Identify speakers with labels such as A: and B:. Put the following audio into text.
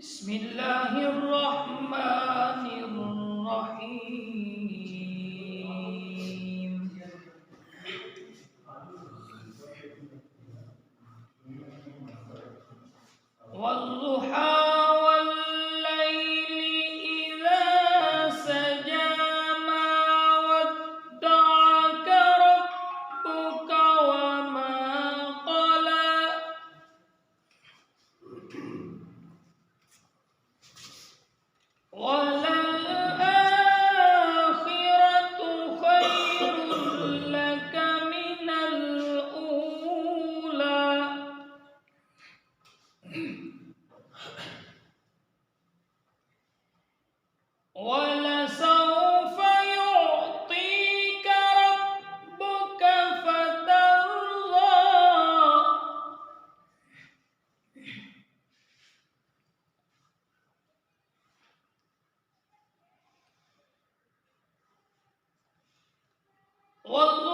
A: بسم الله الرحمن الرحيم والضحى والليل إذا سجى ما ودعك ربك وما قلى وللآخرة خير لك من الأولى ولسوف يعطيك ربك فترضى والله